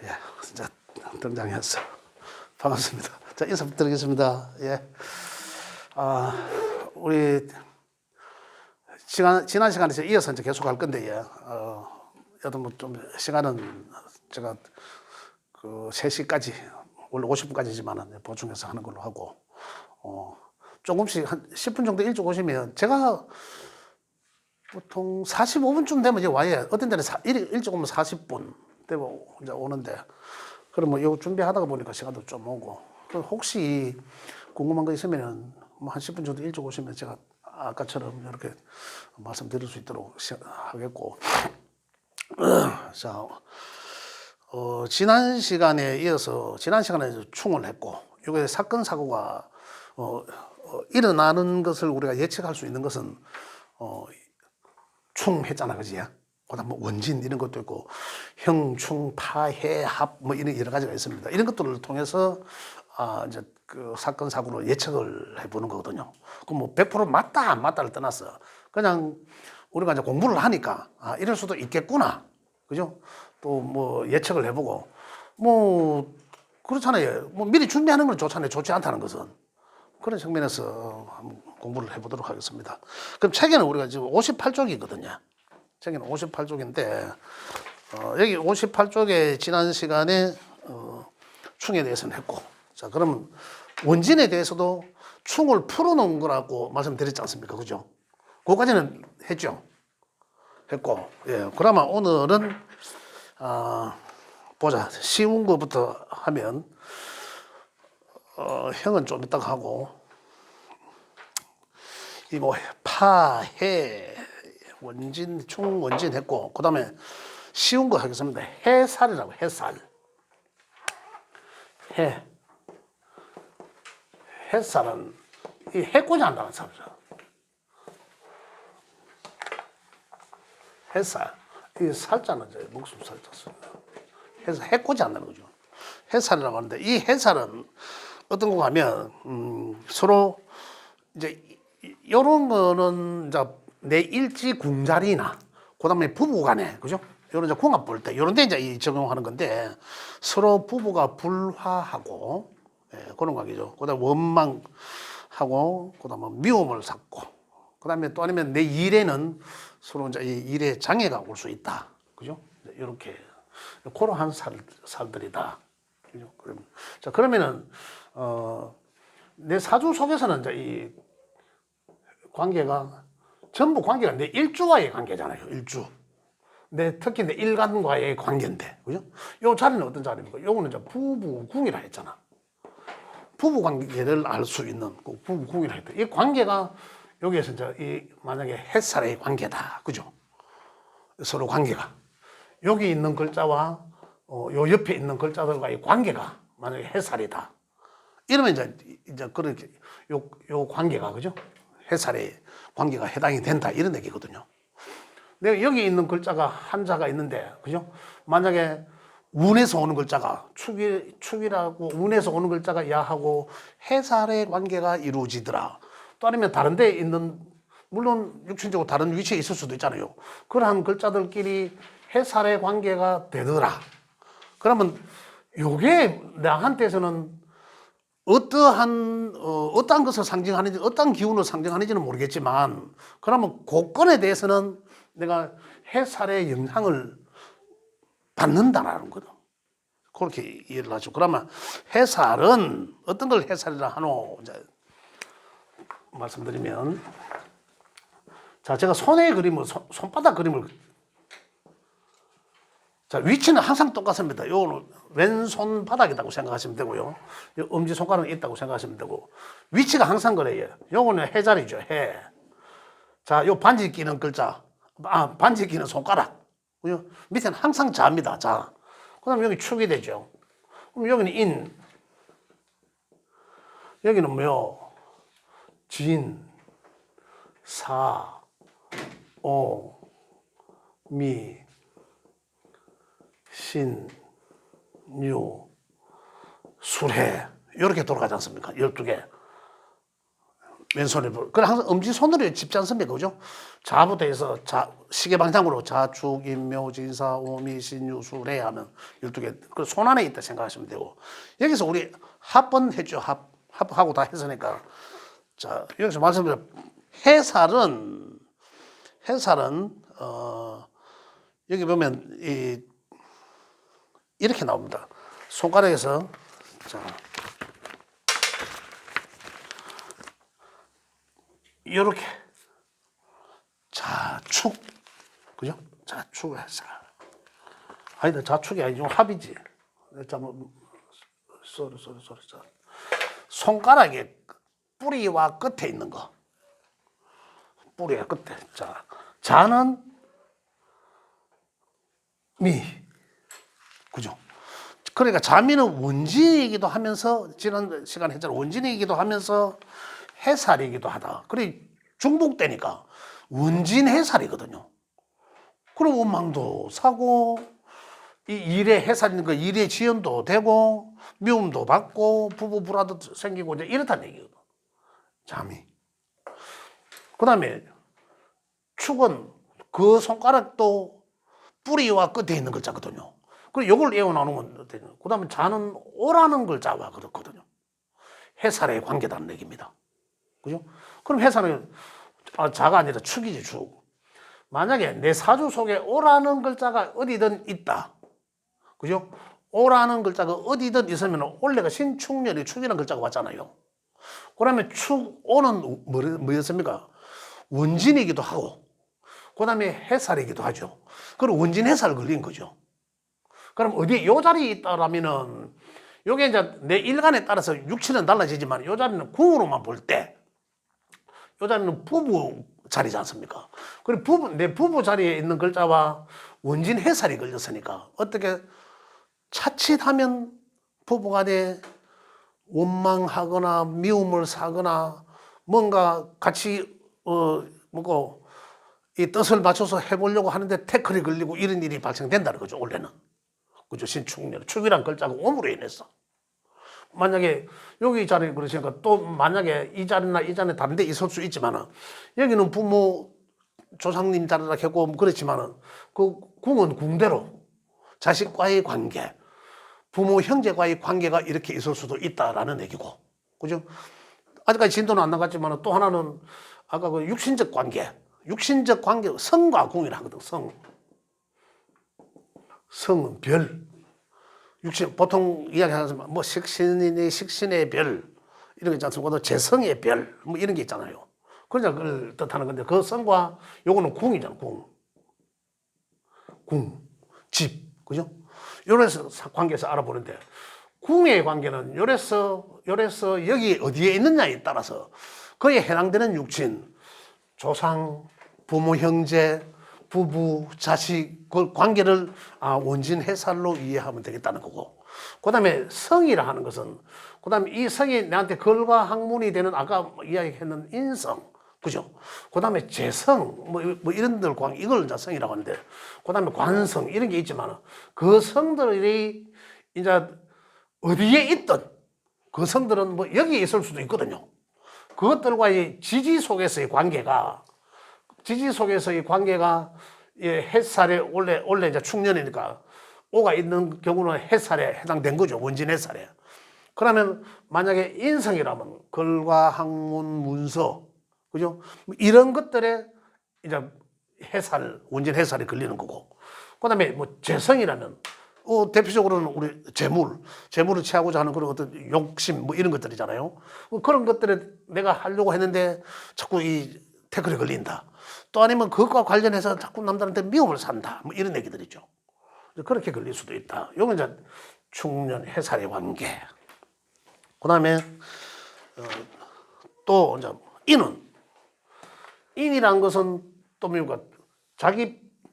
예, 진짜 등장했어. 반갑습니다. 자, 인사 부탁드리겠습니다. 예. 우리 지난 시간에 이어서 이제 계속 할 건데, 예. 여튼 뭐 좀 시간은 제가 그 3시까지, 원래 50분까지지만은 보충해서 하는 걸로 하고, 조금씩 한 10분 정도 일찍 오시면 제가 보통 45분쯤 되면 이제 와요. 어떤 데는 일찍 오면 40분 되면 이제 오는데, 그러면 이거 준비하다가 보니까 시간도 좀 오고, 혹시 궁금한 거 있으면은 뭐 한 10분 정도 일찍 오시면 제가 아까처럼 이렇게 말씀드릴 수 있도록 하겠고. 자, 지난 시간에 이어서 지난 시간에 충을 했고, 이게 사건 사고가 일어나는 것을 우리가 예측할 수 있는 것은 충했잖아, 그지? 그다음 뭐 원진 이런 것도 있고 형충, 파해, 합 뭐 이런 여러 가지가 있습니다. 이런 것들을 통해서 이제 그 사건 사고로 예측을 해보는 거거든요. 그럼 뭐 100% 맞다 안 맞다를 떠나서 그냥 우리가 이제 공부를 하니까 이럴 수도 있겠구나, 그죠? 또 뭐 예측을 해보고 뭐 그렇잖아요. 뭐 미리 준비하는 건 좋잖아요. 좋지 않다는 것은. 그런 측면에서 한번 공부를 해보도록 하겠습니다. 그럼 책에는 우리가 지금 58쪽이거든요. 책에는 58쪽인데, 여기 58쪽에 지난 시간에 충에 대해서는 했고, 자, 그러면 원진에 대해서도 충을 풀어놓은 거라고 말씀드렸지 않습니까? 그죠? 그거까지는 했죠? 했고, 예. 그러면 오늘은, 보자. 쉬운 거부터 하면, 형은 좀 이따가 하고, 이 뭐, 파, 해, 원진, 충, 원진 했고, 그 다음에 쉬운 거 하겠습니다. 해살이라고, 해살. 해살은 이 해코지 한다는 사람이죠. 해살. 이 살자는 이제 목숨 살자 씁니다. 해서 해코지 한다는 거죠. 해살이라고 하는데, 이 해살은 어떤 거 하면, 서로 이제 요런 거는 이제 내 일지 궁자리나, 그 다음에 부부 간에, 그죠? 요런 이제 궁합 볼 때, 요런 데 이제 적용하는 건데, 서로 부부가 불화하고, 예, 그런 관계죠. 그 다음에 원망하고, 그 다음에 미움을 샀고, 그 다음에 또 아니면 내 일에는 서로 이제 이 일에 장애가 올 수 있다. 그죠? 이렇게. 그러한 살들이다. 그죠? 자, 그러면은, 내 사주 속에서는 이제 이 관계가 전부 관계가 내 일주와의 관계잖아요. 일주. 특히 내 일간과의 관계인데, 그죠? 요 자리는 어떤 자리입니까? 요거는 이제 부부궁이라 했잖아. 부부 관계를 알 수 있는 그 부부궁이라 했다. 이 관계가 여기에서 이제 만약에 햇살의 관계다, 그죠? 서로 관계가 여기 있는 글자와 요 옆에 있는 글자들과의 관계가 만약에 햇살이다. 이러면 이제 그렇게 요 관계가, 그죠? 햇살의 관계가 해당이 된다, 이런 얘기거든요. 내가 여기 있는 글자가 한자가 있는데, 그죠? 만약에 운에서 오는 글자가 축이라고 운에서 오는 글자가 야하고 해살의 관계가 이루어지더라. 또 아니면 다른 데 있는, 물론 육신적으로 다른 위치에 있을 수도 있잖아요. 그러한 글자들끼리 해살의 관계가 되더라. 그러면 요게 나한테서는 어떠한 것을 상징하는지, 어떠한 기운을 상징하는지는 모르겠지만, 그러면 고건에 대해서는 내가 해살의 영향을 받는다라는 거죠. 그렇게 이해를 하죠. 그러면 해살은 어떤 걸 해살이라 하노? 이제 말씀드리면, 자, 제가 손의 그림을, 손바닥 그림을, 자, 위치는 항상 똑같습니다. 요거는 왼손 바닥이라고 생각하시면 되고요. 엄지손가락은 있다고 생각하시면 되고, 위치가 항상 그래요. 요거는 해자리죠, 해. 자, 요 반지 끼는 글자, 반지 끼는 손가락. 그죠? 밑에는 항상 자입니다, 자. 그 다음에 여기 축이 되죠. 그럼 여기는 인, 여기는 뭐요? 진, 사, 오, 미, 신, 유, 술해. 이렇게 돌아가지 않습니까? 12개. 왼손에 그래 항상 엄지손으로 짚지 않습니까? 그죠? 자부터 해서 시계 방향으로 자축, 인묘, 진사, 오미, 신유, 수레 하면 12개. 그 손 안에 있다 생각하시면 되고. 여기서 우리 합번 했죠. 합하고 다 했으니까. 자, 여기서 말씀드려. 해살은, 여기 보면 이렇게 나옵니다. 손가락에서, 자, 이렇게 자축, 그죠? 자축해서 아니다, 자축이 아니죠, 합이지. 잠깐 쏘리. 손가락의 뿌리와 끝에 있는 거, 뿌리와 끝에. 자, 자는 미, 그죠? 그러니까 자미는 원진이기도 하면서 지난 시간에 했잖아. 원진이기도 하면서 해살이기도 하다. 그래 중복되니까 원진 해살이거든요. 그럼 원망도 사고 이 일에 해살인 거 일에 지연도 되고 미움도 받고 부부 불화도 생기고 이제 이렇다는 얘기거든. 잠이. 그다음에 축은 그 손가락도 뿌리와 끝에 있는 글자거든요. 그리고 이걸 외워 나누면 되죠. 그다음에 자는 오라는 글자와 그렇거든요. 해살의 관계다는 얘기입니다. 그죠? 그럼 해살은 자가 아니라 축이지, 축. 만약에 내 사주 속에 오라는 글자가 어디든 있다. 그죠? 오라는 글자가 어디든 있으면 원래가 신축년이 축이라는 글자가 왔잖아요. 그러면 오는 뭐였습니까? 원진이기도 하고, 그 다음에 해살이기도 하죠. 그럼 원진 해살 걸린 거죠. 그럼 어디에 요 자리에 있다라면은, 요게 이제 내 일간에 따라서 육치는 달라지지만, 요 자리는 궁으로만 볼 때, 요 자리는 부부 자리지 않습니까? 그리고 내 부부 자리에 있는 글자와 원진 해살이 걸렸으니까, 어떻게 자칫하면 부부간에 원망하거나 미움을 사거나 뭔가 같이 뭐고 이 뜻을 맞춰서 해보려고 하는데 태클이 걸리고 이런 일이 발생된다는 거죠. 원래는. 그죠? 신축년 축이란 글자가 옴으로 인해서 만약에 여기 자리에 그러시니까 또 만약에 이 자리나 이 자리에 다른 데 있을 수 있지만은 여기는 부모 조상님 자리라 했고 그렇지만은 그 궁은 궁대로 자식과의 관계 부모 형제과의 관계가 이렇게 있을 수도 있다라는 얘기고, 그죠? 아직까지 진도는 안 나갔지만 또 하나는 아까 그 육신적 관계, 성과 궁이라 하거든. 성은 별, 육신 보통 이야기하는 뭐 식신의 별 이런 게 있지 않습니까? 재성의 별 뭐 이런 게 있잖아요. 그러니까 그걸 뜻하는 건데 그 성과 요거는 궁이잖아. 집, 그죠? 요래서 관계에서 알아보는데 궁의 관계는 요래서 여기 어디에 있느냐에 따라서 그에 해당되는 육친, 조상, 부모, 형제, 부부, 자식 그 관계를 원진 해살로 이해하면 되겠다는 거고, 그 다음에 성이라 하는 것은 그 다음에 이 성이 내한테 걸과 학문이 되는 아까 이야기했는 인성, 그죠? 그 다음에 재성, 뭐 이런 들 이걸 이제 성이라고 하는데, 그 다음에 관성, 이런 게 있지만, 그 성들이 이제 어디에 있든, 그 성들은 뭐 여기에 있을 수도 있거든요. 그것들과의 지지 속에서의 관계가, 햇살에, 원래 이제 축년이니까, 오가 있는 경우는 햇살에 해당된 거죠. 원진 햇살에. 그러면 만약에 인성이라면, 걸과 학문, 문서, 그죠? 이런 것들에 이제 원진 해살이 걸리는 거고. 그 다음에 뭐 재성이라면, 대표적으로는 우리 재물을 취하고자 하는 그런 어떤 욕심, 뭐 이런 것들이잖아요. 그런 것들에 내가 하려고 했는데 자꾸 이 태클에 걸린다. 또 아니면 그것과 관련해서 자꾸 남들한테 미움을 산다. 뭐 이런 얘기들이죠. 그렇게 걸릴 수도 있다. 이건 이제 축년 해살의 관계. 그 다음에, 또 이제 인이란 것은 또 뭔가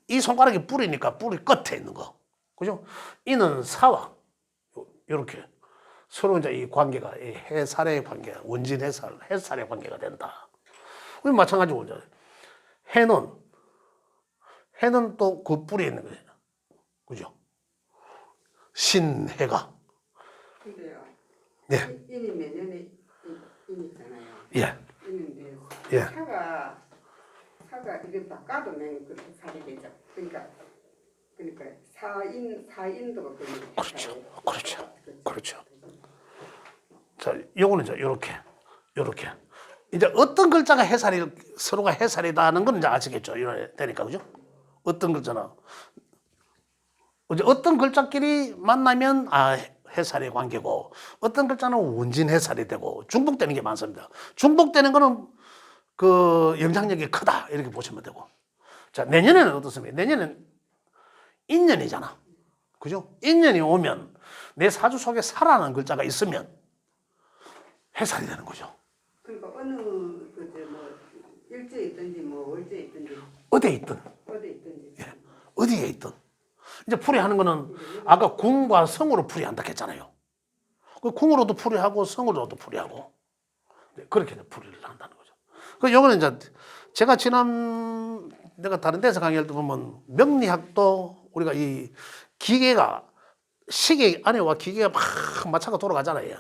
이 손가락이 뿌리니까 뿌리 끝에 있는 거. 그죠? 인은 사와, 요렇게. 서로 이제 이 관계가, 이 해살의 관계, 원진 해살의 관계가 된다. 마찬가지로 이제 해는 또 그 뿌리에 있는 거예요. 그죠? 신해가. 근데요. 예. 인이 내년에 인이잖아요. 예. 인은 예. 사가 이게 바꿔도 맹 그렇게 살이 되죠. 그러니까 사인도 그렇죠. 그렇죠. 그렇죠. 자, 요거는 이제 요렇게. 이제 어떤 글자가 해살이, 서로가 해살이다는 건 이제 아시겠죠? 이래 되니까, 그죠? 어떤 글자나. 이제 어떤 글자끼리 만나면, 해살의 관계고, 어떤 글자는 원진 해살이 되고, 중복되는 게 많습니다. 중복되는 거는 그 영향력이 크다. 이렇게 보시면 되고. 자, 내년에는 어떻습니까? 내년엔 인년이잖아. 그죠? 인년이 오면 내 사주 속에 살아라는 글자가 있으면 해살이 되는 거죠. 그러니까 어느 뭐 일주에 있든지 뭐 월주에 있든지 어디에 있든. 예. 어디에 있든. 이제 풀이하는 거는 아까 궁과 성으로 풀이한다 했잖아요. 그 궁으로도 풀이하고 성으로도 풀이하고 그렇게 풀이를 한다는 거죠. 그 요거는 이제 제가 내가 다른 데서 강의할 때 보면 명리학도 우리가 이 기계가 시계 안에와 기계가 막 마차가 돌아가잖아요.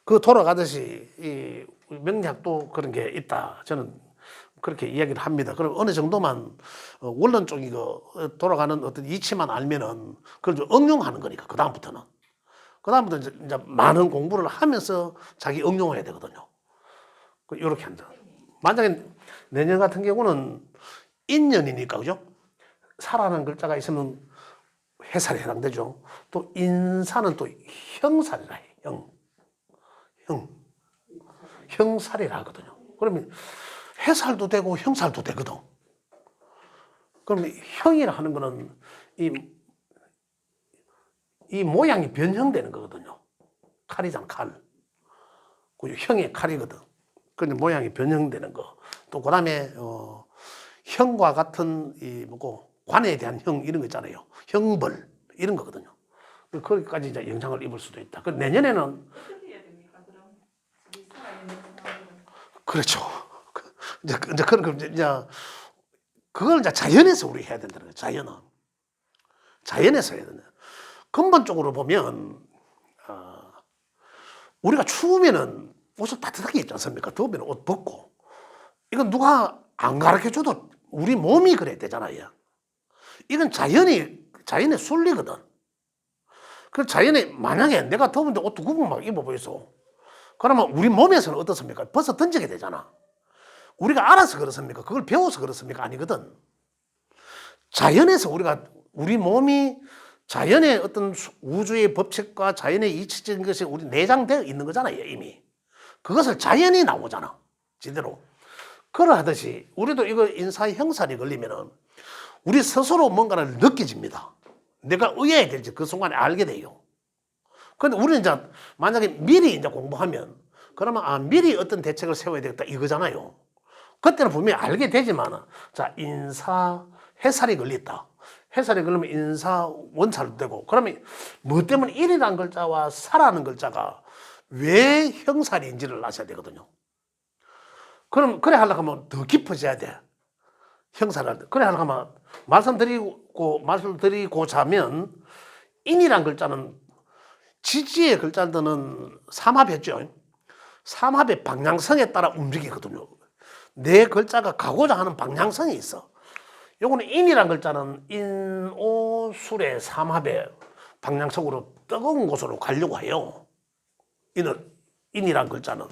그 돌아가듯이 이 명리학도 그런 게 있다. 저는 그렇게 이야기를 합니다. 그럼 어느 정도만 원론 쪽이 돌아가는 어떤 이치만 알면은 그걸 좀 응용하는 거니까 그다음부터는 이제 많은 공부를 하면서 자기 응용을 해야 되거든요. 이렇게 한다. 만약에 내년 같은 경우는 인년이니까 그죠? 사라는 글자가 있으면 해살에 해당되죠. 또 인사는 또 형살이라 해. 형살이라 하거든요. 그러면 해살도 되고 형살도 되거든. 그러면 형이라 하는 거는 이 모양이 변형되는 거거든요. 칼이잖아, 칼. 그 형의 칼이거든. 그런데 모양이 변형되는 거. 또 그다음에 형과 같은 이 뭐고 관에 대한 형 이런 거 있잖아요. 형벌 이런 거거든요. 거기까지 이제 영향을 입을 수도 있다. 그 내년에는 어떻게 해야 됩니까? 그럼 우리 살아있는 상황은 그렇죠. 이제 그런 거 이제 그걸 이제 자연에서 우리 해야 된다는 거예요. 자연에서 해야 된다. 근본적으로 보면 우리가 추우면은 옷을 따뜻하게 입지 않습니까? 더우면 옷 벗고. 이건 누가 안 가르쳐줘도 우리 몸이 그래야 되잖아요. 이건 자연의 순리거든. 그 자연에 만약에 내가 더운데 옷 두꺼운 막 입어보이소. 그러면 우리 몸에서는 어떻습니까? 벗어 던지게 되잖아. 우리가 알아서 그렇습니까? 그걸 배워서 그렇습니까? 아니거든. 자연에서 우리 몸이 자연의 어떤 우주의 법칙과 자연의 이치적인 것이 우리 내장되어 있는 거잖아요, 이미. 그것을 자연이 나오잖아, 제대로. 그러하듯이 우리도 이거 인사 형살이 걸리면은 우리 스스로 뭔가를 느껴집니다. 내가 의해야 될지 그 순간에 알게 돼요. 그런데 우리는 이제 만약에 미리 이제 공부하면 그러면 미리 어떤 대책을 세워야 되겠다 이거잖아요. 그때는 분명히 알게 되지만 자, 인사 해살이 걸렸다. 해살이 걸리면 인사 원살도 되고 그러면 뭐 때문에 일이라는 글자와 사라는 글자가 왜 형살인지를 아셔야 되거든요. 그럼 그래 하려고 하면 더 깊어져야 돼. 형살을 그래 하려고 하면 말씀드리고자 하면 인이란 글자는 지지의 글자들은 삼합했죠. 삼합의 방향성에 따라 움직이거든요. 내 글자가 가고자 하는 방향성이 있어. 요거는 인이란 글자는 인오술의 삼합의 방향성으로 뜨거운 곳으로 가려고 해요. 인이란 글자는.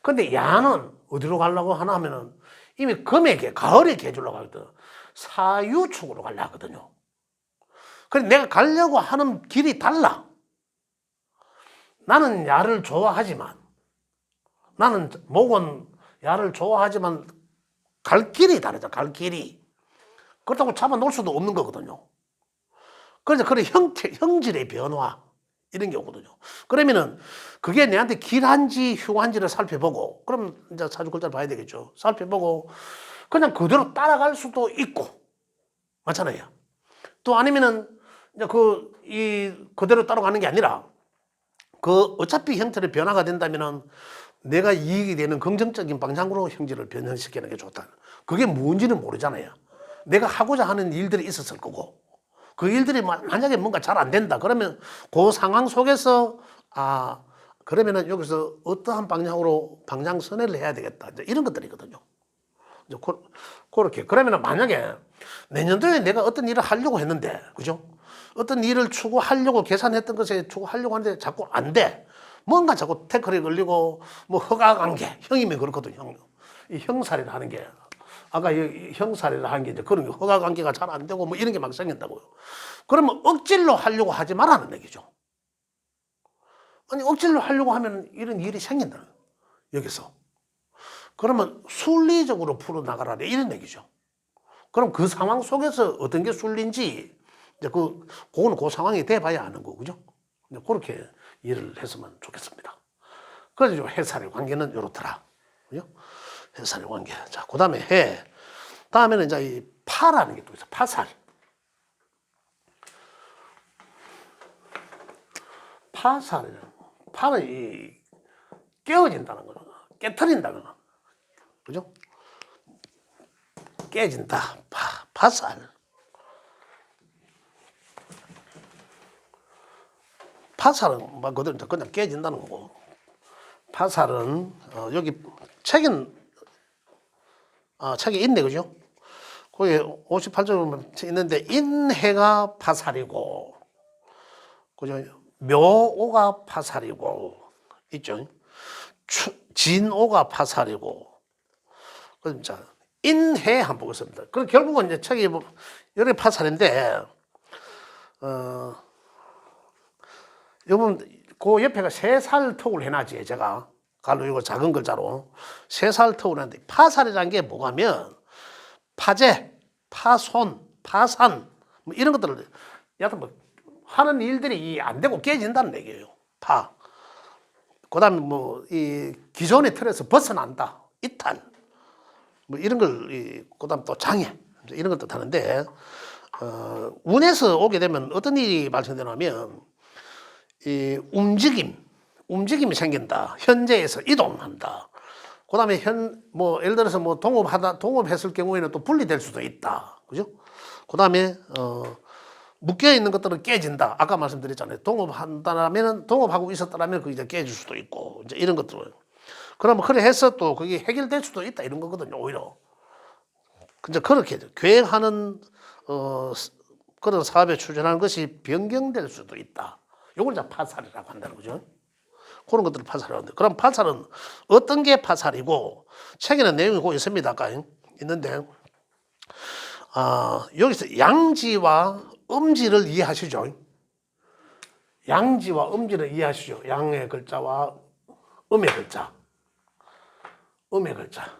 근데 야는 어디로 가려고 하나 하면은 이미 금에게 가을에 개주려고 하거든. 사유축으로 가려고 하거든요. 그래서 내가 가려고 하는 길이 달라. 나는 야를 좋아하지만 목은 야를 좋아하지만 갈 길이 다르죠. 갈 길이. 그렇다고 잡아놓을 수도 없는 거거든요. 그래서 그런 형질의 변화 이런 게 오거든요. 그러면은 그게 내한테 길한지 흉한지를 살펴보고 그럼 이제 사주 글자를 봐야 되겠죠. 살펴보고 그냥 그대로 따라갈 수도 있고 맞잖아요. 또 아니면은 이제 그대로 따라가는 게 아니라 어차피 형태의 변화가 된다면은 내가 이익이 되는 긍정적인 방향으로 형질을 변형시키는 게 좋다. 그게 뭔지는 모르잖아요. 내가 하고자 하는 일들이 있었을 거고 그 일들이 만약에 뭔가 잘 안 된다 그러면 그 상황 속에서 그러면은 여기서 어떠한 방향으로 방향 선회를 해야 되겠다 이런 것들이거든요. 이제 그렇게. 그러면 만약에 내년도에 내가 어떤 일을 하려고 했는데, 그죠? 어떤 일을 추구하려고 계산했던 것에 추구하려고 하는데 자꾸 안 돼. 뭔가 자꾸 태클이 걸리고, 뭐 허가관계, 형이면 그렇거든요. 이 형살이를 하는 게. 아까 이 형살이를 하는 게 이제 그런 게 허가관계가 잘 안 되고 뭐 이런 게 막 생긴다고요. 그러면 억지로 하려고 하지 말라는 얘기죠. 아니, 억지로 하려고 하면 이런 일이 생긴다는 거예요. 여기서. 그러면 순리적으로 풀어나가라. 이런 얘기죠. 그럼 그 상황 속에서 어떤 게 순리인지, 이제 그거는 그 상황이 돼봐야 아는 거고, 그죠? 그렇게 일을 했으면 좋겠습니다. 그래서 해살의 관계는 이렇더라. 그죠? 해살의 관계. 자, 그 다음에 해. 다음에는 이제 이 파라는 게 또 있어. 파살. 파는 이 깨어진다는 거죠. 깨트린다는 거. 그죠? 깨진다. 파살. 파살은 말 그대로 그냥 깨진다는 거고. 파살은 여기 책에 있네, 그죠? 거기 58절 있는데 인해가 파살이고, 그죠? 묘오가 파살이고 있죠. 진오가 파살이고. 그럼 자 인해 한번 보겠습니다. 그 결국은 이제 책이 뭐 여러 파살인데, 여러분 그 옆에가 세살턱을 해놨지. 제가 갈로 이거 작은 글자로 세살턱을 했는데, 파살이라는 게 뭐냐면 파재, 파손, 파산 뭐 이런 것들을 여하튼 뭐 하는 일들이 안 되고 깨진다는 얘기예요. 그다음에 뭐 이 기존의 틀에서 벗어난다, 이탈, 뭐 이런 걸 그다음 또 장애 이런 것도 하는데, 운에서 오게 되면 어떤 일이 발생되냐면 이 움직임이 생긴다. 현재에서 이동한다. 그다음에 뭐 예를 들어서 뭐 동업했을 경우에는 또 분리될 수도 있다. 그죠? 그다음에 묶여 있는 것들은 깨진다. 아까 말씀드렸잖아요. 동업하고 있었다면 그게 이제 깨질 수도 있고, 이제 이런 것들. 그러면 그래 해서 또 그게 해결될 수도 있다. 이런 거거든요. 오히려. 근데 그렇게 계획하는 그런 사업에 추진하는 것이 변경될 수도 있다. 이걸 이제 파살이라고 한다는 거죠. 그런 것들을 파살이라고 하는데, 그럼 파살은 어떤 게 파살이고, 책에는 내용이 꼭 있습니다. 아까 있는데, 여기서 양지와 음지를 이해하시죠? 양지와 음지를 이해하시죠? 양의 글자와 음의 글자. 음의 글자.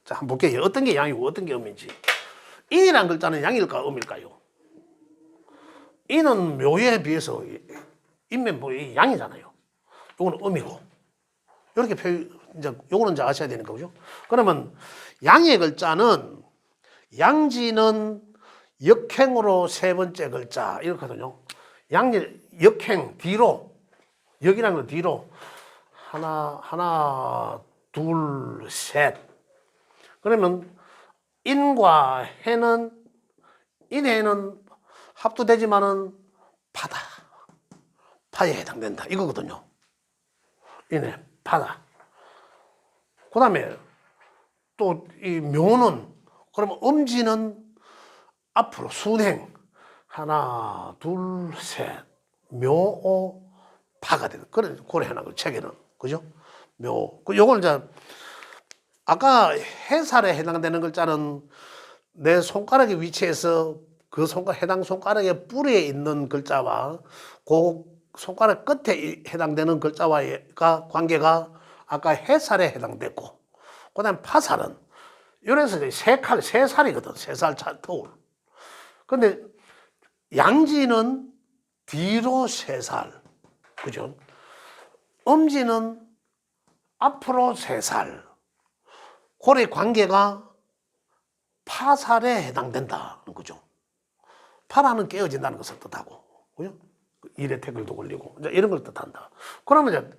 자, 한번 볼게요. 어떤 게 양이고 어떤 게 음인지. 인이라는 글자는 양일까 음일까요? 인은 묘에 비해서 인면 뭐 양이잖아요. 요거는 음이고. 이렇게 요거는 이제 아셔야 되는 거죠. 그러면 양의 글자는, 양지는 역행으로 세 번째 글자 이렇거든요. 역행 뒤로, 역이라는 건 뒤로 하나 둘 셋. 그러면 인과 인해는 합도되지만은 파에 해당된다 이거거든요. 인해 파다. 그다음에 또 이 묘는, 그러면 음지는 앞으로 순행 하나 둘 셋 묘오 파가 되는 그래 해놔 책에는, 그죠? 묘. 요걸 이제 아까 해살에 해당되는 글자는 내 손가락의 위치에서 그 해당 손가락의 뿌리에 있는 글자와 그 손가락 끝에 해당되는 글자와의 관계가 아까 해살에 해당됐고, 그다음 파살은 이래서 세 살이거든. 세 살 터울. 근데 양지는 뒤로 세 살, 그죠? 음지는 앞으로 세 살. 그의 관계가 파살에 해당된다는 거죠. 파라는 깨어진다는 것을 뜻하고, 그죠? 일에 태클도 걸리고, 이제 이런 걸 뜻한다. 그러면 이제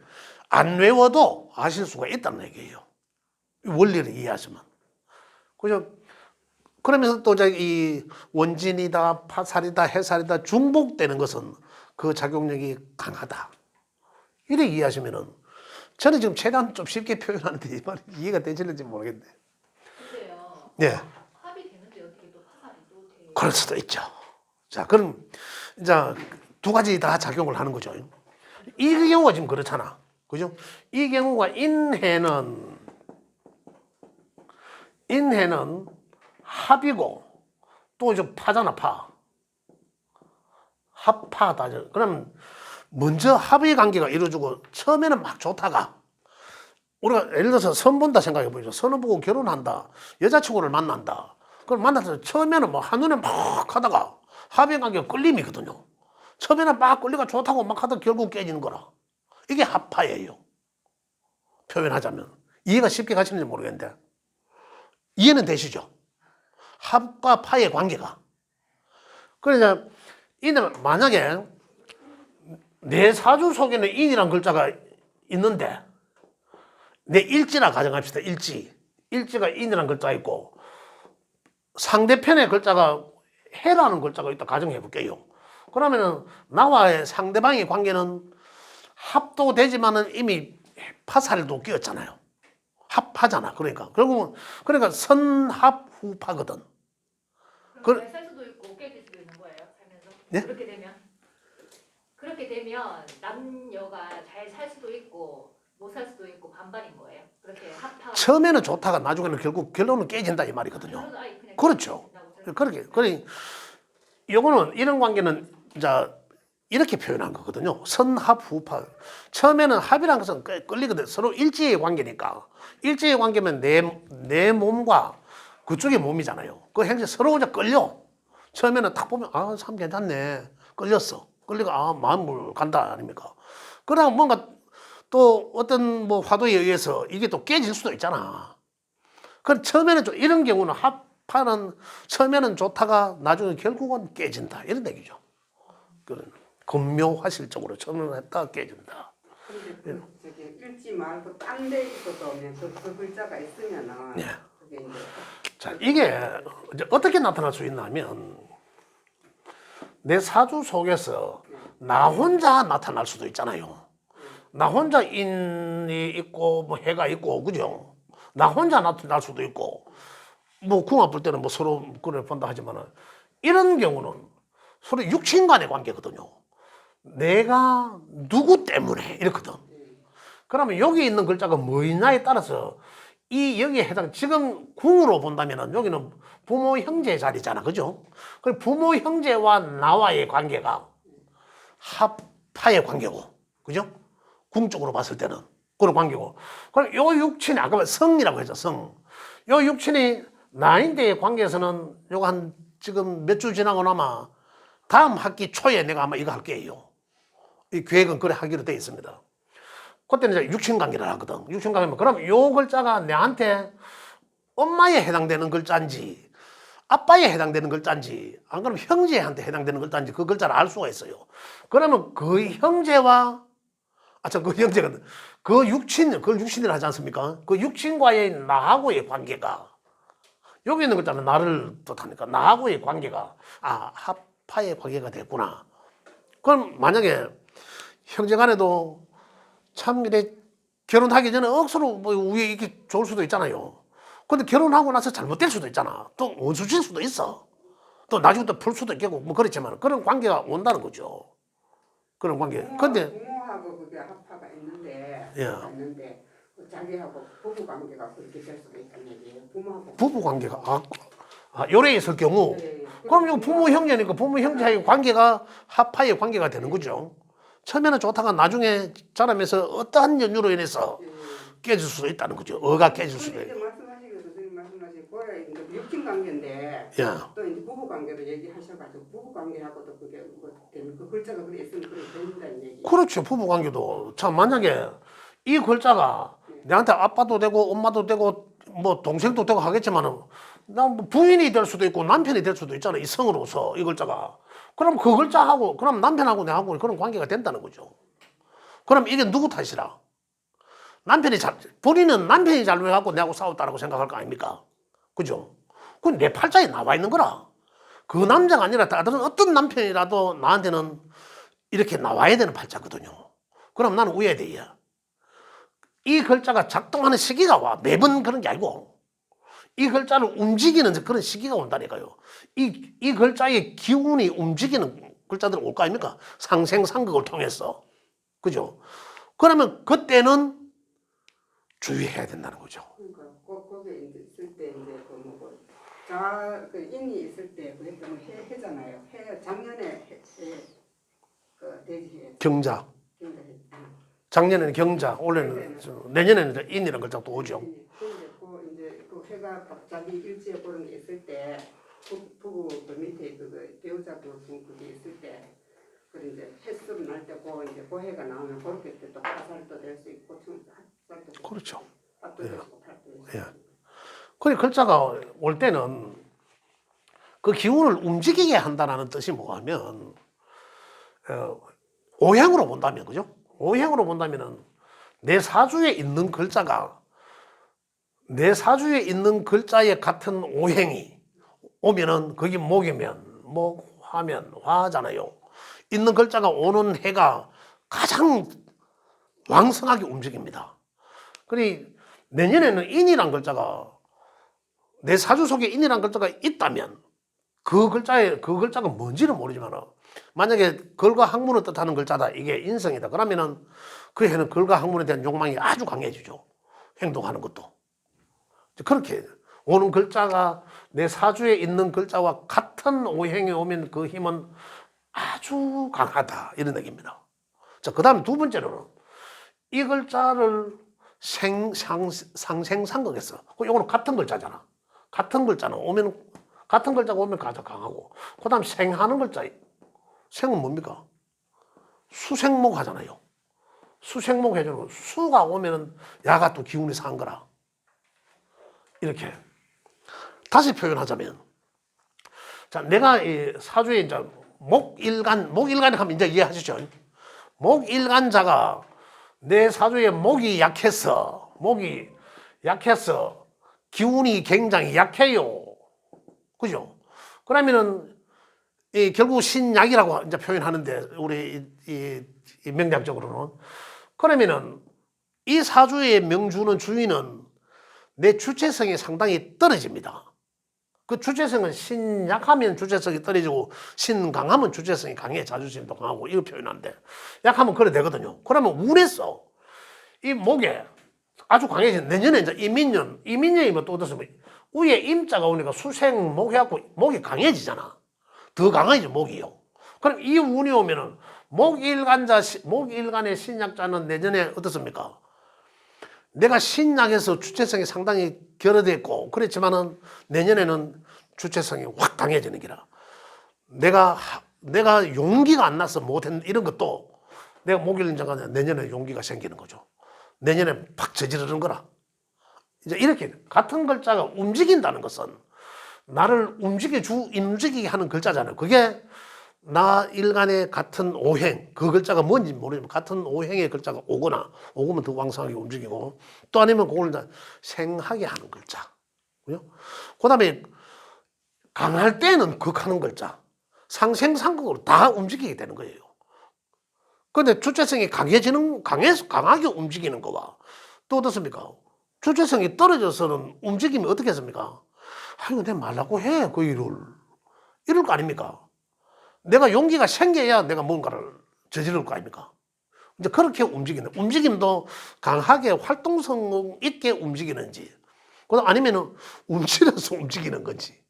안 외워도 아실 수가 있다는 얘기예요. 원리를 이해하시면. 그죠? 그러면서 또 이 원진이다, 파살이다, 해살이다 중복되는 것은 그 작용력이 강하다. 이렇게 이해하시면은, 저는 지금 최대한 좀 쉽게 표현하는데 이 말이 이해가 되실는지 모르겠네. 예. 합이 되는데 어떻게 또 파산이 또 돼? 그럴 수도 있죠. 자, 그럼 이제 두 가지 다 작용을 하는 거죠. 이 경우가 지금 그렇잖아. 그죠? 이 경우가 인해는 합이고 또 이제 파잖아, 파. 합파다. 그럼 먼저 합의 관계가 이루어지고 처음에는 막 좋다가 우리가 예를 들어서 선 본다 생각해 보죠. 선을 보고 결혼한다. 여자친구를 만난다. 그걸 만나서 처음에는 뭐 한눈에 막 하다가 합의 관계가 끌림이거든요. 처음에는 막 끌리가 좋다고 막 하다가 결국 깨지는 거라. 이게 합파예요. 표현하자면. 이해가 쉽게 가시는지 모르겠는데. 이해는 되시죠? 합과 파의 관계가. 그러니까 이는 만약에 내 사주 속에는 인이란 글자가 있는데 내 일지라 가정합시다. 일지가 인이란 글자가 있고 상대편의 글자가 해라는 글자가 있다 가정해 볼게요. 그러면은 나와의 상대방의 관계는 합도 되지만은 이미 파살도 끼었잖아요. 합하잖아. 그러니까 선합후파거든. 그럼 잘 살 수도 있고 깨질 수도 있는 거예요, 살면서? 예? 그렇게 되면 남녀가 잘 살 수도 있고 못 살 수도 있고 반반인 거예요. 그렇게 합파. 처음에는 좋다가 나중에는 결국 결론은 깨진다 이 말이거든요. 결혼은 아예 그냥 그렇죠. 깨진다고 생각해요. 그러니 요거는 이런 관계는 이제 이렇게 표현한 거거든요. 선합후파. 처음에는 합이라는 것은 끌리거든. 서로 일지의 관계니까. 일지의 관계면 내 몸과 그쪽의 몸이잖아요. 그 행세 서로 이제 끌려. 처음에는 딱 보면 아, 참 괜찮네. 끌렸어. 끌리가 아, 마음을 간다 아닙니까? 그러나 뭔가 또 어떤 뭐 화도에 의해서 이게 또 깨질 수도 있잖아. 그 처음에는 좀 이런 경우는 합파는 처음에는 좋다가 나중에 결국은 깨진다. 이런 얘기죠. 그런 금묘화실적으로 처음에는 했다가 깨진다. 근데 저기 일지 말고 딴 데 있어도 그 글자가 있으면은 네. 그게 이제 자, 이게 이제 어떻게 나타날 수 있냐면 내 사주 속에서 나 혼자 나타날 수도 있잖아요. 나 혼자 인이 있고 뭐 해가 있고 그죠? 나 혼자 나타날 수도 있고 뭐 궁합 볼 때는 뭐 서로 그걸 본다 하지만은 이런 경우는 서로 육친 간의 관계거든요. 내가 누구 때문에 이렇거든. 그러면 여기 있는 글자가 뭐냐에 따라서 이 여기에 해당 지금 궁으로 본다면은 여기는 부모 형제 자리잖아, 그죠? 그 부모 형제와 나와의 관계가 합파의 관계고, 그죠? 궁적으로 봤을 때는 그런 관계고. 그럼 요 육친이 아까 성이라고 했죠, 성. 요 육친이 나인대의 관계에서는 요거 한 지금 몇 주 지나고 나마 다음 학기 초에 내가 아마 이거 할 거예요. 이 계획은 그래 하기로 돼 있습니다. 그때는 이제 육친관계를 하거든. 육친관계면 그럼 요 글자가 내한테 엄마에 해당되는 글자인지 아빠에 해당되는 글자인지 안 그러면 형제한테 해당되는 글자인지 그 글자를 알 수가 있어요. 그러면 그 형제와 그 형제가 그 육친이라 하지 않습니까? 그 육친과의 나하고의 관계가 여기 있는 글자는 나를 뜻하니까 나하고의 관계가 합파의 관계가 됐구나. 그럼 만약에 형제간에도 참 이래 결혼하기 전에 억수로 뭐 위에 이렇게 좋을 수도 있잖아요. 근데 결혼하고 나서 잘못될 수도 있잖아. 또 원수칠 수도 있어. 또 나중에 또 풀 수도 있겠고 뭐 그렇지만 그런 관계가 온다는 거죠. 그런 관계. 근데 부모하고 그게 합파가 있는데 예. 있는데 자기하고 부부 관계가 그렇게 될 수도 있다는 얘기예요. 부모하고 부부 관계가 요래 있을 경우 네. 그럼 이거 부모 형제니까 부모 형제의 관계가 합파의 관계가 되는 거죠. 처음에는 좋다가 나중에 자라면서 어떠한 연유로 인해서 깨질 수도 있다는 거죠. 어가 깨질 수도 근데 이제 있고. 말씀하시고 선생님 말씀하신 거에 이제 육친 관계인데 예. 또 이제 부부 관계도 얘기하셔가지고 부부 관계하고도 그게 그 글자가 그래 있으면 그래 된다는 얘기. 그렇죠. 부부 관계도 참 만약에 이 글자가 내한테 아빠도 되고 엄마도 되고 뭐 동생도 되고 하겠지만은 난뭐 부인이 될 수도 있고 남편이 될 수도 있잖아. 이 성으로서 이 글자가. 그럼 그 글자하고 그럼 남편하고 내하고 그런 관계가 된다는 거죠. 그럼 이게 누구 탓이라? 본인은 남편이 잘못해갖고 내하고 싸웠다라고 생각할 거 아닙니까? 그죠? 그건 내 팔자에 나와 있는 거라. 그 남자가 아니라 다른 어떤 남편이라도 나한테는 이렇게 나와야 되는 팔자거든요. 그럼 나는 우회돼야. 이 글자가 작동하는 시기가 와. 매번 그런 게 아니고 이 글자를 움직이는 그런 시기가 온다니까요. 이 글자의 기운이 움직이는 글자들이 올 거 아닙니까? 상생상극을 통해서. 그죠? 그러면 그때는 주의해야 된다는 거죠. 그러니까 거기에 이제 있을 때 이제 그 뭐고 그 인이 있을 때 그게 뭐 해잖아요. 해 작년에 그 돼지해 경자. 경자해. 작년에는 경자, 올해는 내년에는 인이라는 글자 또 오죠. 근데 이제 그 해가 갑자기 일지에 그런 게 있을 때 부부 그 밑에 그 배우자분 그게 있을 때 그 이제 해수를 날 때 그 이제 그 해가 나오면 그렇게 또 화살도 될 수 있고 hat살도 그렇죠. hat도 될 수 있고 탈도 될 수 예. 있고. 그 글자가 올 때는 그 기운을 움직이게 한다는 뜻이 뭐냐면 오행으로 본다면 그죠? 오행으로 본다면은 내 사주에 있는 글자가 내 사주에 있는 글자에 같은 오행이 오면은 그게 목이면 목, 화면 화잖아요. 있는 글자가 오는 해가 가장 왕성하게 움직입니다. 그러니 내년에는 인이란 글자가 내 사주 속에 인이란 글자가 있다면 그 글자가 뭔지는 모르지만 만약에 글과 학문을 뜻하는 글자다 이게 인성이다 그러면은 그 해는 글과 학문에 대한 욕망이 아주 강해지죠. 행동하는 것도 그렇게 오는 글자가 내 사주에 있는 글자와 같은 오행이 오면 그 힘은 아주 강하다 이런 얘기입니다. 자, 그 다음 두 번째로는 이 글자를 상생상극했어. 이거는 같은 글자잖아. 같은 글자는 오면 같은 글자가 오면 가장 강하고 그 다음 생하는 글자 생은 뭡니까? 수생목 하잖아요. 수생목 해주는 수가 오면은 야가 또 기운이 산 거라. 이렇게 다시 표현하자면 자 내가 이 사주에 이제 목일간 하면 이제 이해하시죠? 목일간자가 내 사주에 목이 약해서 기운이 굉장히 약해요. 그죠? 그러면은 결국 신약이라고 이제 표현하는데 우리 이 명작적으로는 그러면은 이 사주의 명주는 주인은 내 주체성이 상당히 떨어집니다. 그 주체성은 신약하면 주체성이 떨어지고 신강하면 주체성이 강해 자존심도 강하고 이거 표현하는데 약하면 그래 되거든요. 그러면 운에서 이 목에 아주 강해진 내년에 이제 이민년이면 또 어떻습니까? 위에 임자가 오니까 수생목 해갖고 목이 강해지잖아. 더 강해져 목이요. 그럼 이 운이 오면은 목일간의 신약자는 내년에 어떻습니까? 내가 신약에서 주체성이 상당히 결여됐고 그렇지만은 내년에는 주체성이 확 강해지는 기라. 내가 용기가 안 나서 못했는 이런 것도 내가 목일간자가 내년에 용기가 생기는 거죠. 내년에 팍 저지르는 거라. 이제 이렇게 같은 글자가 움직인다는 것은 나를 움직이게 하는 글자잖아요. 그게 나 일간의 같은 오행, 그 글자가 뭔지 모르지만 같은 오행의 글자가 오고면 더 왕성하게 움직이고 또 아니면 그걸 생하게 하는 글자. 그죠? 그 다음에 강할 때는 극하는 글자. 상생상극으로 다 움직이게 되는 거예요. 그런데 주체성이 강하게 움직이는 거와 또 어떻습니까? 주체성이 떨어져서는 움직임이 어떻게 했습니까? 아이고, 내가 말라고 해, 그 일을. 이럴 거 아닙니까? 내가 용기가 생겨야 내가 뭔가를 저지를 거 아닙니까? 이제 그렇게 움직임도 강하게 활동성 있게 움직이는지, 아니면은 움츠려서 움직이는 건지,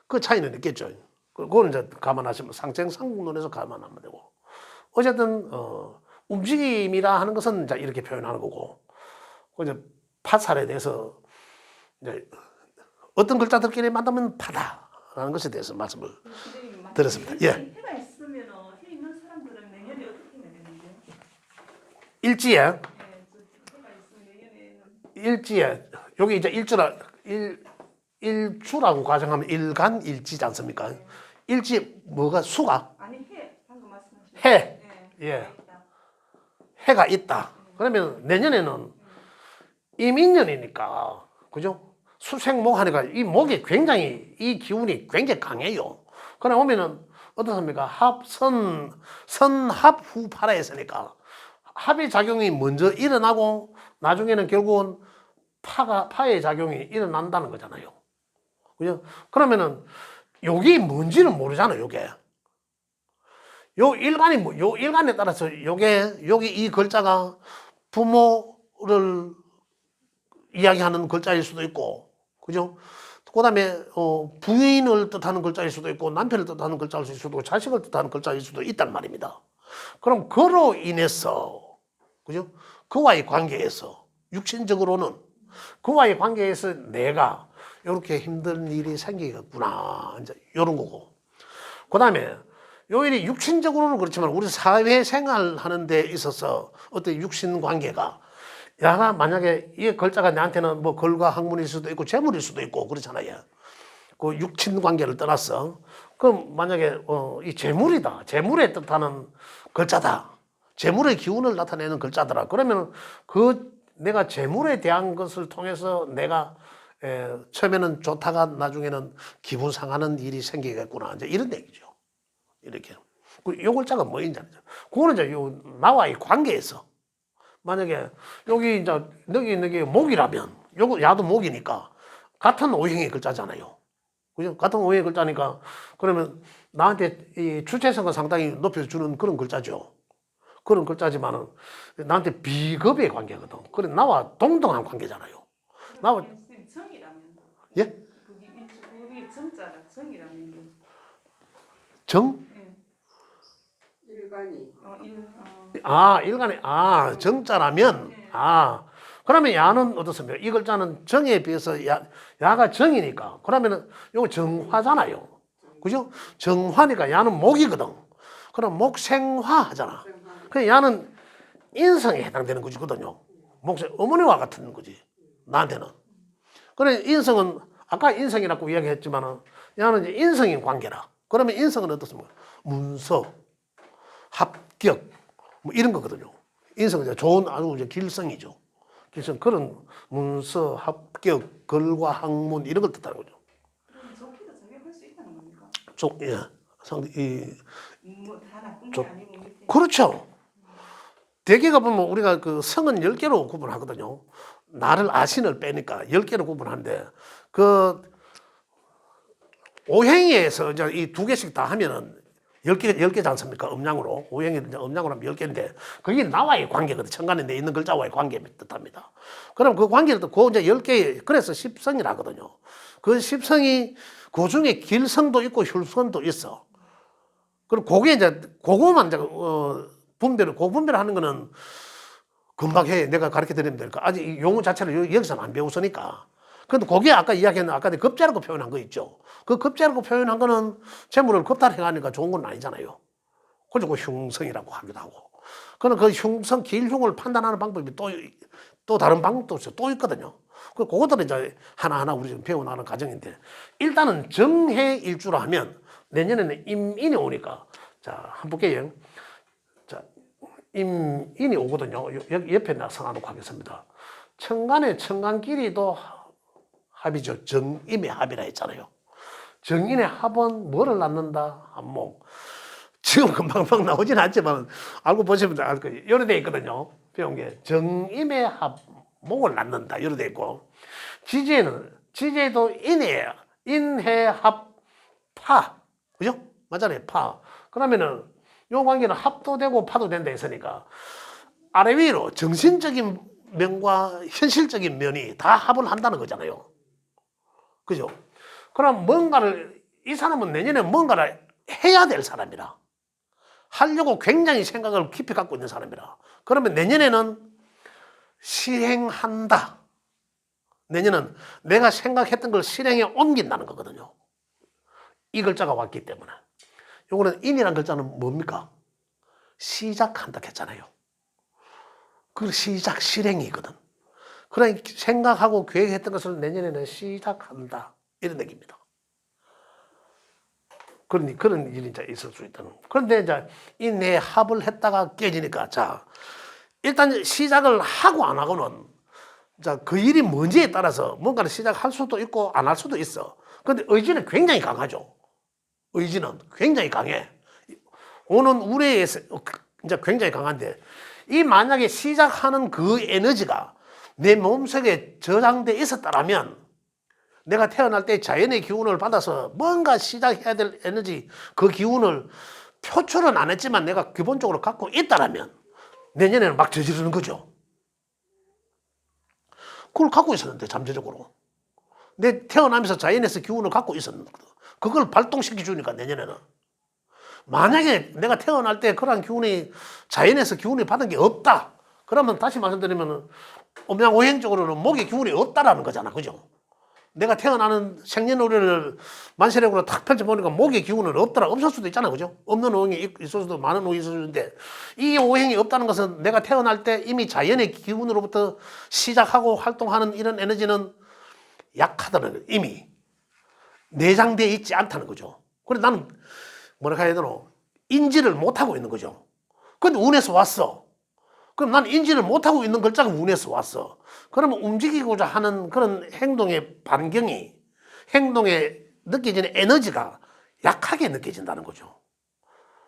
그 차이는 있겠죠. 그거는 이제 감안하시면 상생상국론에서 감안하면 되고. 어쨌든, 움직임이라 하는 것은 이제 이렇게 표현하는 거고, 이제 파살에 대해서 이제 어떤 글자들끼리 만나면 파다라는 것에 대해서 말씀을 드렸습니다. 예. 해가 있으면 해 있는 사람들은 내년에 어떻게 되는데요? 일지에 해가 있으면 내년에는 일지에 여기 이제 일주라고 가정하면 일간일지지 않습니까? 일지 뭐가 수가 아니 해 방금 말씀하신 해. 네, 예. 있다. 해가 있다. 그러면 내년에는 이민년이니까 그죠? 수생목 하니까 이 목이 굉장히 이 기운이 굉장히 강해요. 그래 오면은 어떻습니까? 선합 후파라 했으니까 합의 작용이 먼저 일어나고 나중에는 결국은 파의 작용이 일어난다는 거잖아요. 그죠? 그러면은 요게 뭔지는 모르잖아, 요게. 요 일간이 요 일간에 따라서 요게 여기 이 글자가 부모를 이야기하는 글자일 수도 있고, 그죠? 그다음에 부인을 뜻하는 글자일 수도 있고, 남편을 뜻하는 글자일 수도 있고, 자식을 뜻하는 글자일 수도 있단 말입니다. 그럼 그로 인해서, 그죠? 그와의 관계에서 육신적으로는 그와의 관계에서 내가 이렇게 힘든 일이 생기겠구나, 이제 이런 거고. 그다음에 요 일이 육신적으로는 그렇지만 우리 사회 생활하는 데 있어서 어떤 육신 관계가 야가 만약에 이 글자가 나한테는 뭐 글과 학문일 수도 있고 재물일 수도 있고 그렇잖아요. 그 육친 관계를 떠났어. 그럼 만약에 이 재물이다. 재물에 뜻하는 글자다. 재물의 기운을 나타내는 글자더라. 그러면 그 내가 재물에 대한 것을 통해서 내가 처음에는 좋다가 나중에는 기분 상하는 일이 생기겠구나. 이제 이런 얘기죠. 이렇게. 요 글자가 뭐인지 알죠. 그거는 이제 요 나와의 관계에서 만약에 여기 이제 여기 목이라면 요거 야도 목이니까 같은 오행의 글자잖아요. 그죠? 같은 오행의 글자니까 그러면 나한테 이 주체성을 상당히 높여주는 그런 글자죠. 그런 글자지만은 나한테 비급의 관계거든. 그래 나와 동등한 관계잖아요. 나와 선생님 정이라면 예? 그게 우리 정자가 정이라면 정? 일간이 일간에 정자라면 그러면 야는 어떻습니까? 이 글자는 정에 비해서 야가 정이니까 그러면은 요거 정화잖아요. 그죠? 정화니까 야는 목이거든. 그럼 목생화 하잖아. 그 야는 인성에 해당되는 거거든요. 목생 어머니와 같은 거지. 나한테는. 그래 인성은 아까 인성이라고 이야기했지만은 야는 이제 인성인 관계라. 그러면 인성은 어떻습니까? 문서, 합격 뭐 이런 거거든요. 인성은 이제 좋은 아주 이제 길성이죠. 길성 그런 문서, 합격, 글과 학문 이런 걸 뜻하는 거죠. 그럼 좋기도 저게 할 수 있다는 겁니까? 예, 상당히 뭐다 나쁜 저- 게 아니고 밑에 그렇죠. 대개가 보면 우리가 그 성은 10개로 구분하거든요. 나를 아신을 빼니까 10개로 구분하는데 그 오행에서 이제 이 2개씩 다 하면은 10개지 않습니까? 음양으로. 오행이 음양으로 하면 10개인데 그게 나와의 관계거든. 천간에 내 있는 글자와의 관계를 뜻합니다. 그럼 그 관계를 또 이제 10개, 그래서 십성이라 하거든요. 그 십성이 그 중에 길성도 있고 혈성도 있어. 그리고 그게 이제, 그거만 이제, 분별을 하는 거는 금방 해. 내가 가르쳐 드리면 되니까. 아직 이 용어 자체를 여기서는 안 배웠으니까. 근데 그게 아까 이야기했는 아까 급자라고 표현한 거 있죠. 그 급자라고 표현한 거는 재물을 급달해가니까 좋은 건 아니잖아요. 그래서 그 흉성이라고 하기도 하고. 그럼 그 흉성, 길흉을 판단하는 방법이 또 다른 방법도 또 있거든요. 그것들은 이제 하나하나 우리 지금 배워나가는 과정인데 일단은 정해일주로 하면 내년에는 임인이 오니까 자, 한번 볼게요. 자, 임인이 오거든요. 여기 옆에 나 써놓고 하겠습니다. 천간에 천간끼리도 합이죠. 정임의 합이라 했잖아요. 정인의 합은 뭐를 낳는다? 한목. 지금 금방금방 나오진 않지만 알고 보시면 알 거예요. 이렇게 돼 있거든요. 배운 게 정임의 합, 목을 낳는다. 이렇게 돼 있고 지지도 인해예요. 인해 합 파. 그죠? 맞잖아요. 파. 그러면은 요 관계는 합도 되고 파도 된다 했으니까 아래 위로 정신적인 면과 현실적인 면이 다 합을 한다는 거잖아요. 그죠? 그럼 이 사람은 내년에 뭔가를 해야 될 사람이라. 하려고 굉장히 생각을 깊이 갖고 있는 사람이라. 그러면 내년에는 실행한다. 내년은 내가 생각했던 걸 실행에 옮긴다는 거거든요. 이 글자가 왔기 때문에. 요거는 인이라는 글자는 뭡니까? 시작한다 했잖아요. 그 시작, 실행이거든. 그러니까 생각하고 계획했던 것을 내년에는 시작한다. 이런 얘기입니다. 그런 일이 이제 있을 수 있다는. 그런데 이제 인내 합을 했다가 깨지니까 자, 일단 시작을 하고 안 하고는 자, 그 일이 뭔지에 따라서 뭔가를 시작할 수도 있고 안 할 수도 있어. 그런데 의지는 굉장히 강하죠. 의지는 굉장히 강해. 오는 우레에서 이제 굉장히 강한데 이 만약에 시작하는 그 에너지가 내 몸속에 저장돼 있었다라면 내가 태어날 때 자연의 기운을 받아서 뭔가 시작해야 될 에너지, 그 기운을 표출은 안 했지만 내가 기본적으로 갖고 있다라면 내년에는 막 저지르는 거죠. 그걸 갖고 있었는데, 잠재적으로. 내 태어나면서 자연에서 기운을 갖고 있었는데, 그걸 발동시켜 주니까 내년에는. 만약에 내가 태어날 때 그런 기운이, 자연에서 기운이 받은 게 없다. 그러면 다시 말씀드리면, 음양오행적으로는 목의 기운이 없다라는 거잖아. 그죠? 내가 태어나는 생년월일을 만세력으로 탁 펼쳐보니까 목의 기운은 없더라. 없을 수도 있잖아. 그죠? 없는 오행이 있을 수도, 많은 오행이 있을 수도 있는데, 이 오행이 없다는 것은 내가 태어날 때 이미 자연의 기운으로부터 시작하고 활동하는 이런 에너지는 약하다는 거예요. 이미 내장되어 있지 않다는 거죠. 그래 나는 뭐라 해야 되나, 인지를 못하고 있는 거죠. 근데 운에서 왔어. 그럼 나는 인지를 못하고 있는 글자가 운에서 왔어. 그러면 움직이고자 하는 그런 행동의 반경이, 행동에 느껴지는 에너지가 약하게 느껴진다는 거죠.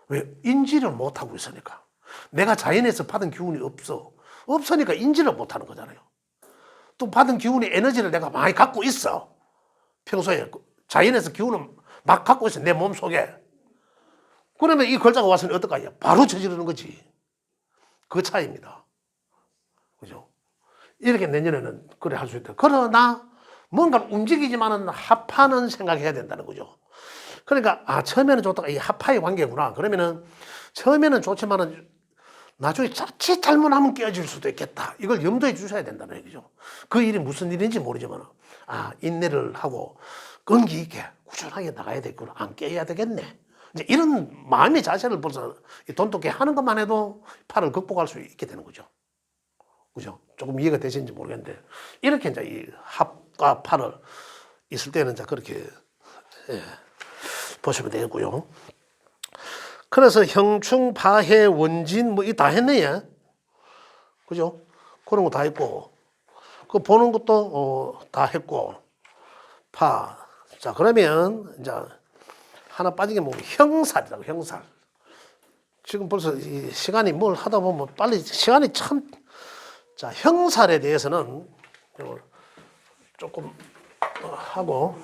왜? 인지를 못하고 있으니까. 내가 자연에서 받은 기운이 없어. 없으니까 인지를 못하는 거잖아요. 또 받은 기운의 에너지를 내가 많이 갖고 있어. 평소에 자연에서 기운을 막 갖고 있어, 내 몸속에. 그러면 이 글자가 와서는 어떨까요? 바로 저지르는 거지. 그 차이입니다. 그죠? 이렇게 내년에는 그래 할 수 있다. 그러나 뭔가 움직이지만은 합하는 생각해야 된다는 거죠. 그러니까 처음에는 좋다가 이 합하의 관계구나. 그러면은 처음에는 좋지만은 나중에 자칫 잘못하면 깨어질 수도 있겠다. 이걸 염두에 주셔야 된다는 얘기죠. 그 일이 무슨 일인지 모르지만 인내를 하고 끈기 있게 꾸준하게 나가야 되겠구나. 안 깨야 되겠네. 이제 이런 마음의 자세를 벌써 돈독히 하는 것만 해도 팔을 극복할 수 있게 되는 거죠. 그죠? 조금 이해가 되시는지 모르겠는데, 이렇게 이제 이 합과 팔을 있을 때는 이제 그렇게 보시면 되고요. 그래서 형충, 파해, 원진 뭐 이 다 했네요. 그죠? 그런 거 다 했고, 그 보는 것도 다 했고, 파. 자, 그러면 이제 하나 빠진 게 뭐 형살이라고, 형살. 지금 벌써 이 시간이 뭘 하다 보면 빨리 시간이 참. 자, 형살에 대해서는 조금 하고,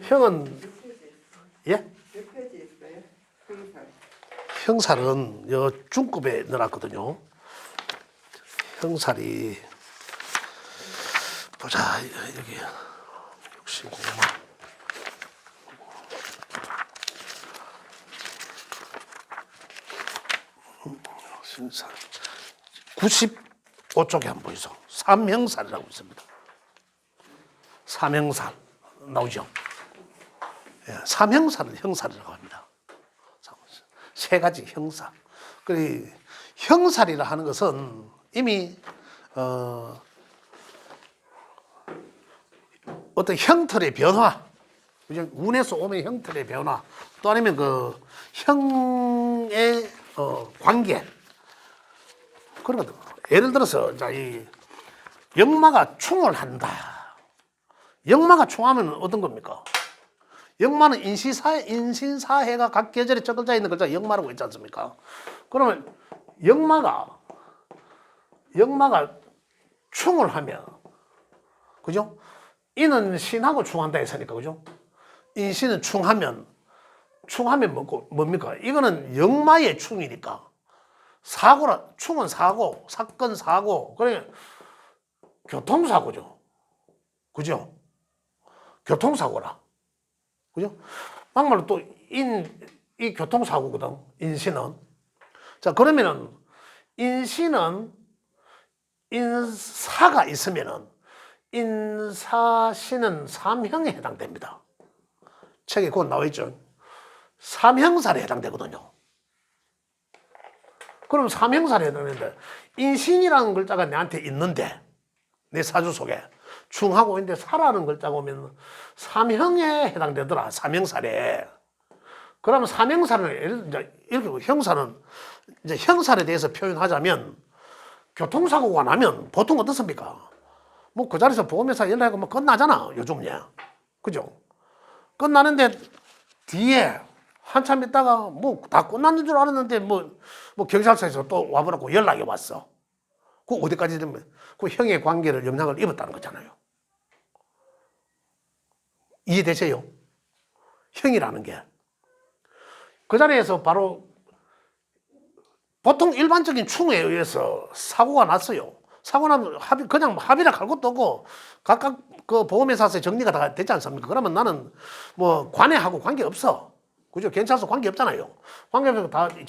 형은 예? 몇 페이지 있어요? 형살. 형살은 여 중급에 넣어놨거든요. 형살이 보자, 여기 65만. 형살 95쪽에 한번 보이소. 삼형살이라고 있습니다. 삼형살 나오죠. 예, 삼형살은 형살이라고 합니다. 세 가지 형살. 그 형살이라 하는 것은 이미 어떤 형틀의 변화, 운에서 오면 형틀의 변화, 또 아니면 그 형의 관계, 그러거든. 예를 들어서 이 역마가 충을 한다. 역마가 충하면 어떤 겁니까? 역마는 인신사해가 각 계절에 첫 글자에 있는 글자가 역마라고 있지 않습니까? 그러면 역마가 충을 하면, 그죠? 이는 신하고 충한다 했으니까, 그죠? 인신은 충하면 뭡니까? 이거는 역마의 충이니까. 충은 사고, 사건 사고, 그래 교통사고죠. 그죠? 교통사고라. 그죠? 막말로 또 이 교통사고거든, 인신은. 자, 그러면은 인신은 인사가 있으면은 인사신은 삼형에 해당됩니다. 책에 그건 나와 있죠. 삼형살에 해당되거든요. 그럼 삼형살에 해당되는데, 인신이라는 글자가 내한테 있는데, 내 사주 속에 충하고 있는데 사라는 글자가 오면 삼형에 해당되더라. 삼형살에. 그러면 삼형살은 이렇게 형사는 이제 형살에 대해서 표현하자면, 교통사고가 나면 보통 어떻습니까? 뭐 그 자리에서 보험회사 연락하고 뭐 끝나잖아, 요즘이야. 그죠? 끝나는데 뒤에 한참 있다가 뭐 다 끝났는 줄 알았는데 뭐 경찰서에서 또 와보라고 연락이 왔어. 그 어디까지 되면 그 형의 관계를 영향을 입었다는 거잖아요. 이해되세요? 형이라는 게. 그 자리에서 바로 보통 일반적인 충에 의해서 사고가 났어요. 사고 나면 그냥 합의를 갈 것도 없고 각각 그 보험회사에서 정리가 다 되지 않습니까? 그러면 나는 뭐 관해하고 관계없어. 그죠? 경찰서 관계없잖아요. 관계없어서 다